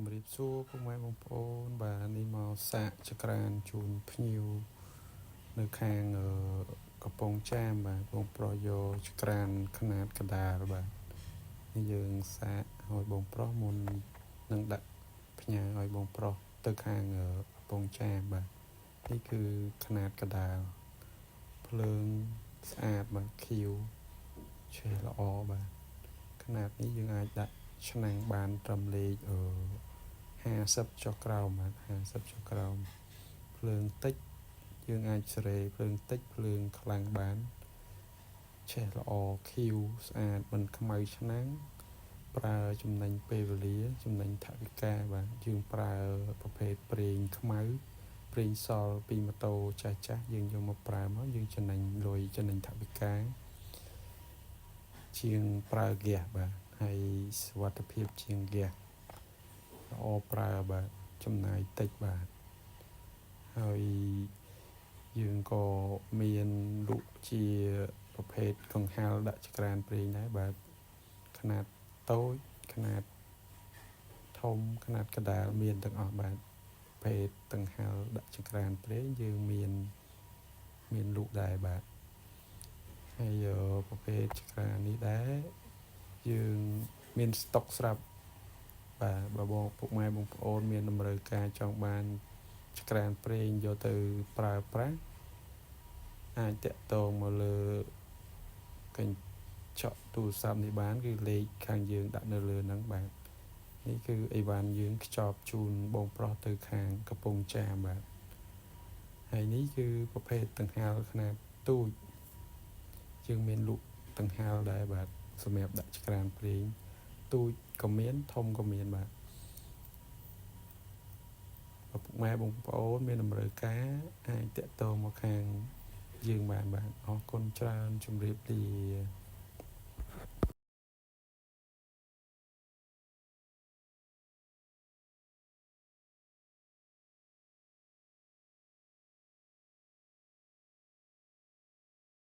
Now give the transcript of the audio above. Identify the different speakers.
Speaker 1: ជំរាបសួរពុកម៉ែបងប្អូនបាទនេះមកសាកចក្រានជូនភ្ញៀវនៅខាងកំពង់ចាមបាទបងប្រុសយកចក្រានຂະຫນາດកដាលបាទនេះយើងសាកឲ្យបងប្រុសមុននឹងដាក់ផ្ញើឲ្យបងប្រុសទៅខាងកំពង់ចាមបាទនេះគឺຂະຫນາດកដាលភ្លើងស្អាតបាទខៀវឆេះល្អបាទຂະຫນາດនេះយើងអាចដាក់ឆ្នាំងបានត្រឹមលេខ50ចុះក្រោមបាទ50ចុះក្រោមភ្លើងតិចយើងអាចសេរីភ្លើងតិចភ្លើងខ្លាំងបានឆេះល្អខៀវស្អាតមិនខ្មៅឆ្នាំងប្រើចំណេញពេលវេលាចំណេញថវិកាបាទយើងប្រើប្រភេទប្រេងខ្មៅប្រេងសល់ពីម៉ូតូចាស់យើងយកមកប្រើមកយើងចំណេញលុយចំណេញថវិកាជាងប្រើហ្គាសបាទហើយសុវត្ថិភាពជាងហ្គាសល្អប្រើបាទចំណាយតិចបាទហើយយើងក៏មានលក់ជាប្រភេទកង្ហារដាក់ចក្រានប្រេងដែរបាទຂະຫນາດតូចຂະຫນາດធំຂະຫນາດកដាលមានទាំងអស់បាទប្រភេទកង្ហារដាក់ចក្រានប្រេងយើងមានលក់ដែរបាទហើយប្រភេទចក្រាននេះដែរយើងមានស្តុកស្រាប់បាទបើបងពុកម៉ែបងប្អូនមានតម្រូវការចង់បានចក្រានប្រេងយកទៅប្រើប្រាស់អាចតាក់ទងមកលើកញ្ចក់ទូរស័ព្ទនេះបានគឺលេខខាងយើងដាក់នៅលើហ្នឹងបាទនេះគឺអីវ៉ាន់យើងខ្ចប់ជូនបងប្រុសទៅខាងកំពង់ចាមបាទហើយនេះគឺប្រភេទដង្ហាលຂະຫນາດទូចយើងមានលក់ដង្ហាលដែរបាទសម្រាប់ដាក់ចក្រានប្រេងទូចក៏មានធំក៏មានបាទពុកម៉ែបងប្អូនមានតម្រូវការអាចតាក់ទងមកខាងយើងបានបាទអរគុណច្រើនជម្រាបលា